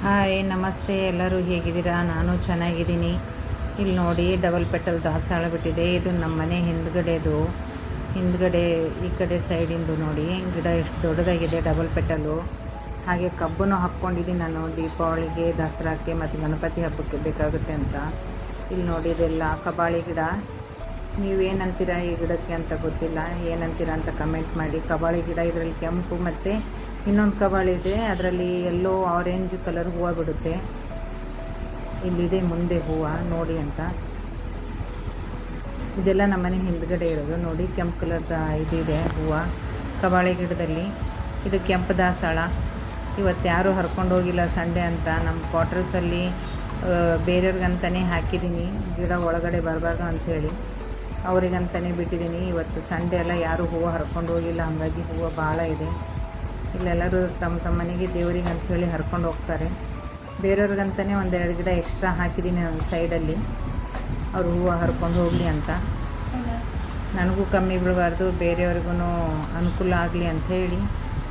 Hi ನಮಸ್ತೆ, ಎಲ್ಲರೂ ಹೇಗಿದ್ದೀರಾ? ನಾನು ಚೆನ್ನಾಗಿದ್ದೀನಿ. ಇಲ್ಲಿ ನೋಡಿ, ಡಬಲ್ ಪೆಟಲ್ ದಾಸವಾಳ ಬಿಟ್ಟಿದೆ. ಇದು ನಮ್ಮ ಮನೆ ಹಿಂದ್ಗಡೆ ಈ ಕಡೆ ಸೈಡಿಂದು ನೋಡಿ, ಗಿಡ ಎಷ್ಟು ದೊಡ್ಡದಾಗಿದೆ, ಡಬಲ್ ಪೆಟಲು. ಹಾಗೆ ಕಬ್ಬನ್ನು ಹಾಕ್ಕೊಂಡಿದ್ದೀನಿ ನಾನು, ದೀಪಾವಳಿಗೆ, ದಸರಾಕ್ಕೆ ಮತ್ತು ಗಣಪತಿ ಹಬ್ಬಕ್ಕೆ ಬೇಕಾಗುತ್ತೆ ಅಂತ. ಇಲ್ಲಿ ನೋಡಿ, ಇದೆಲ್ಲ ಕಬಾಳಿ ಗಿಡ. ನೀವೇನಂತೀರಾ ಈ ಗಿಡಕ್ಕೆ ಅಂತ ಗೊತ್ತಿಲ್ಲ, ಏನಂತೀರಾ ಅಂತ ಕಮೆಂಟ್ ಮಾಡಿ. ಕಬಾಳಿ ಗಿಡ, ಇದರಲ್ಲಿ ಕೆಂಪು ಮತ್ತು ಇನ್ನೊಂದು ಕಬಾಳಿ ಇದೆ, ಅದರಲ್ಲಿ ಎಲ್ಲೋ ಆರೆಂಜ್ ಕಲರ್ ಹೂವು ಬಿಡುತ್ತೆ. ಇಲ್ಲಿದೆ ಮುಂದೆ ಹೂವು ನೋಡಿ ಅಂತ. ಇದೆಲ್ಲ ನಮ್ಮನೆ ಹಿಂದ್ಗಡೆ ಇರೋದು ನೋಡಿ, ಕೆಂಪು ಕಲರ್ದ ಇದಿದೆ ಹೂವು ಕಬಾಳಿ ಗಿಡದಲ್ಲಿ. ಇದು ಕೆಂಪು ದಾಸವಾಳ. ಇವತ್ತು ಯಾರೂ ಹರ್ಕೊಂಡು ಹೋಗಿಲ್ಲ ಸಂಡೆ ಅಂತ. ನಮ್ಮ ಕ್ವಾರ್ಟರ್ಸಲ್ಲಿ ಬೇರೆಯವ್ರಿಗಂತಲೇ ಹಾಕಿದ್ದೀನಿ, ಗಿಡ ಒಳಗಡೆ ಬರಬಾರ್ದು ಅಂಥೇಳಿ ಅವರಿಗಂತಲೇ ಬಿಟ್ಟಿದ್ದೀನಿ. ಇವತ್ತು ಸಂಡೆ ಎಲ್ಲ ಯಾರೂ ಹೂವು ಹರ್ಕೊಂಡು ಹೋಗಿಲ್ಲ, ಹಾಗಾಗಿ ಹೂವು ಭಾಳ ಇದೆ. ಇಲ್ಲೆಲ್ಲರೂ ತಮ್ಮ ಮನೆಗೆ ದೇವರಿಗೆ ಅಂಥೇಳಿ ಹರ್ಕೊಂಡು ಹೋಗ್ತಾರೆ. ಬೇರೆಯವ್ರಿಗಂತಲೇ ಒಂದೆರಡು ಗಿಡ ಎಕ್ಸ್ಟ್ರಾ ಹಾಕಿದ್ದೀನಿ ನಾನು ಸೈಡಲ್ಲಿ, ಅವರು ಹೂವು ಹರ್ಕೊಂಡು ಹೋಗಲಿ ಅಂತ. ನನಗೂ ಕಮ್ಮಿ ಬೀಳಬಾರ್ದು, ಬೇರೆಯವ್ರಿಗೂ ಅನುಕೂಲ ಆಗಲಿ ಅಂಥೇಳಿ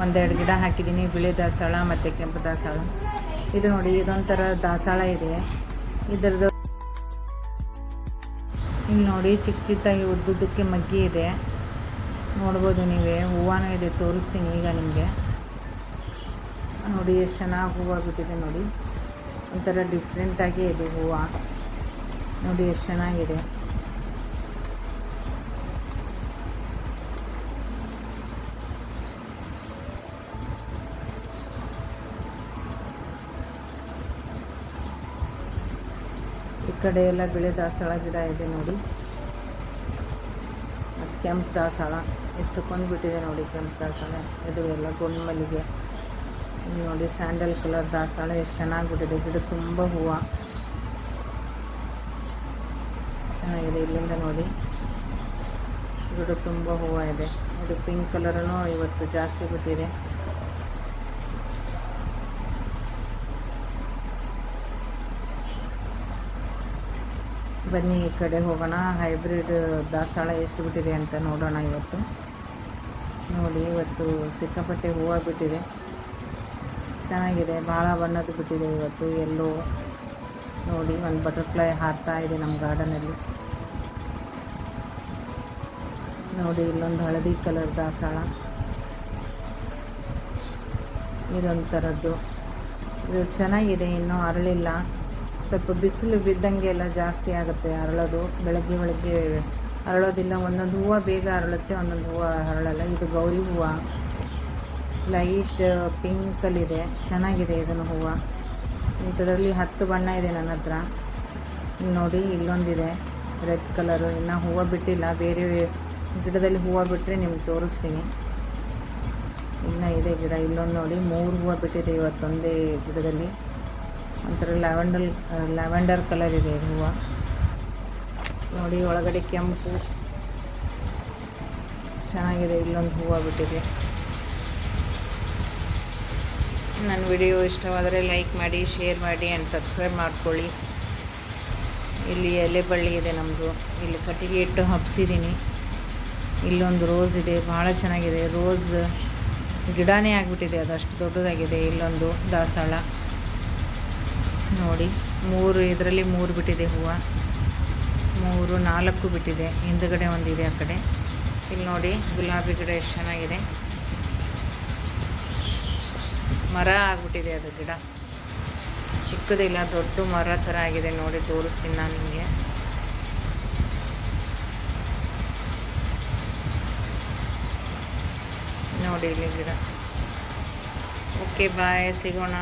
ಒಂದೆರಡು ಗಿಡ ಹಾಕಿದ್ದೀನಿ, ಬಿಳಿ ದಾಸವಾಳ ಮತ್ತು ಕೆಂಪು ದಾಸವಾಳ. ಇದು ನೋಡಿ, ಇದೊಂಥರ ದಾಸವಾಳ ಇದೆ. ಇದರದ್ದು ಇಲ್ಲಿ ನೋಡಿ, ಚಿಕ್ಕದಾಗಿ ಉದ್ದುದ್ದಕ್ಕೆ ಮಗ್ಗಿ ಇದೆ, ನೋಡ್ಬೋದು ನೀವೇ. ಹೂವನೂ ಇದೆ, ತೋರಿಸ್ತೀನಿ ಈಗ ನಿಮಗೆ. ನೋಡಿ ಎಷ್ಟು ಚೆನ್ನಾಗಿ ಹೂವು ಬಿಟ್ಟಿದೆ ನೋಡಿ, ಒಂಥರ ಡಿಫ್ರೆಂಟಾಗೇ ಇದೆ ಹೂವು ನೋಡಿ, ಎಷ್ಟು ಚೆನ್ನಾಗಿದೆ. ಈ ಕಡೆ ಎಲ್ಲ ಬಿಳಿ ದಾಸವಾಳ ಗಿಡ ಇದೆ ನೋಡಿ, ಮತ್ತು ಕೆಂಪು ದಾಸವಾಳ ಎಷ್ಟು ಕೊಂಡ್ಬಿಟ್ಟಿದೆ ನೋಡಿ. ಕೆಂಪು ದಾಸವಾಳ ಇದು ಎಲ್ಲ ಗೊಂಡು ಮಲ್ಲಿಗೆ. ನೋಡಿ, ಸ್ಯಾಂಡಲ್ ಕಲರ್ ದಾಸವಾಳ ಎಷ್ಟು ಚೆನ್ನಾಗಿಬಿಟ್ಟಿದೆ. ಗಿಡ ತುಂಬ ಹೂವು ಚೆನ್ನಾಗಿದೆ. ಇಲ್ಲಿಂದ ನೋಡಿ, ಗಿಡ ತುಂಬ ಹೂವು ಇದೆ. ಇದು ಪಿಂಕ್ ಕಲರೂ ಇವತ್ತು ಜಾಸ್ತಿ ಬಿಟ್ಟಿದೆ. ಬನ್ನಿ ಈ ಕಡೆ ಹೋಗೋಣ, ಹೈಬ್ರಿಡ್ ದಾಸವಾಳ ಎಷ್ಟು ಬಿಟ್ಟಿದೆ ಅಂತ ನೋಡೋಣ ಇವತ್ತು. ನೋಡಿ, ಇವತ್ತು ಸಿಕ್ಕಾಪಟ್ಟೆ ಹೂವು ಬಿಟ್ಟಿದೆ, ಚೆನ್ನಾಗಿದೆ. ಭಾಳ ಬಣ್ಣದ್ದು ಬಿಟ್ಟಿದೆ ಇವತ್ತು. ಎಲ್ಲೋ ನೋಡಿ, ಒಂದು ಬಟರ್ಫ್ಲೈ ಹಾರ್ತಾ ಇದೆ ನಮ್ಮ ಗಾರ್ಡನಲ್ಲಿ ನೋಡಿ. ಇಲ್ಲೊಂದು ಹಳದಿ ಕಲರ್ ದಾಸವಾಳ, ಇದೊಂಥರದ್ದು. ಇದು ಚೆನ್ನಾಗಿದೆ, ಇನ್ನೂ ಅರಳಿಲ್ಲ. ಸ್ವಲ್ಪ ಬಿಸಿಲು ಬಿದ್ದಂಗೆ ಎಲ್ಲ ಜಾಸ್ತಿ ಆಗುತ್ತೆ ಅರಳೋದು. ಬೆಳಗ್ಗೆ ಅರಳೋದಿಲ್ಲ. ಒಂದೊಂದು ಹೂವು ಬೇಗ ಅರಳುತ್ತೆ, ಒಂದೊಂದು ಹೂವು ಅರಳಲ್ಲ. ಇದು ಗೌರಿ ಹೂವು, ಲೈಟ್ ಪಿಂಕಲ್ಲಿದೆ, ಚೆನ್ನಾಗಿದೆ ಇದನ್ನು ಹೂವು. ಇಂಥದ್ರಲ್ಲಿ 10 ಬಣ್ಣ ಇದೆ ನನ್ನ ಹತ್ರ. ನೋಡಿ, ಇಲ್ಲೊಂದಿದೆ ರೆಡ್ ಕಲರು, ಇನ್ನೂ ಹೂವು ಬಿಟ್ಟಿಲ್ಲ. ಬೇರೆ ಗಿಡದಲ್ಲಿ ಹೂವು ಬಿಟ್ಟರೆ ನಿಮ್ಗೆ ತೋರಿಸ್ತೀನಿ. ಇನ್ನೂ ಇದೆ ಗಿಡ. ಇಲ್ಲೊಂದು ನೋಡಿ, 3 ಹೂವು ಬಿಟ್ಟಿದೆ ಇವತ್ತೊಂದೇ ಗಿಡದಲ್ಲಿ. ಒಂಥರ ಲ್ಯಾವೆಂಡರ್ ಕಲರ್ ಇದೆ ಇದು ಹೂವು ನೋಡಿ. ಒಳಗಡೆ ಕೆಂಪು ಚೆನ್ನಾಗಿದೆ. ಇಲ್ಲೊಂದು ಹೂವು ಬಿಟ್ಟಿದೆ. ನನ್ನ ವಿಡಿಯೋ ಇಷ್ಟವಾದರೆ ಲೈಕ್ ಮಾಡಿ, ಶೇರ್ ಮಾಡಿ ಆ್ಯಂಡ್ ಸಬ್ಸ್ಕ್ರೈಬ್ ಮಾಡ್ಕೊಳ್ಳಿ. ಇಲ್ಲಿ ಎಲೆ ಬಳ್ಳಿ ಇದೆ ನಮ್ಮದು, ಇಲ್ಲಿ ಕಟ್ಟಿಗೆ ಇಟ್ಟು ಹಬ್ಸಿದ್ದೀನಿ. ಇಲ್ಲೊಂದು ರೋಸ್ ಇದೆ, ಭಾಳ ಚೆನ್ನಾಗಿದೆ. ರೋಸ್ ಗಿಡನೇ ಆಗಿಬಿಟ್ಟಿದೆ, ಅದಷ್ಟು ದೊಡ್ಡದಾಗಿದೆ. ಇಲ್ಲೊಂದು ದಾಸವಾಳ ನೋಡಿ, 3 ಇದರಲ್ಲಿ 3 ಬಿಟ್ಟಿದೆ ಹೂವು. 3 4 ಬಿಟ್ಟಿದೆ. ಹಿಂದುಗಡೆ ಒಂದಿದೆ ಆ ಕಡೆ. ಇಲ್ಲಿ ನೋಡಿ, ಗುಲಾಬಿ ಗಿಡ ಎಷ್ಟು ಚೆನ್ನಾಗಿದೆ. ಮರ ಆಗಿಬಿಟ್ಟಿದೆ ಅದು ಗಿಡ, ಚಿಕ್ಕದಿಲ್ಲ, ದೊಡ್ಡ ಮರ ಥರ ಆಗಿದೆ ನೋಡಿ. ತೋರಿಸ್ತೀನಿ ನಾನು ನಿಮಗೆ. ನೋಡಿ ಇಲ್ಲಿ ಗಿಡ. ಓಕೆ ಬಾಯ್, ಸಿಗೋಣ.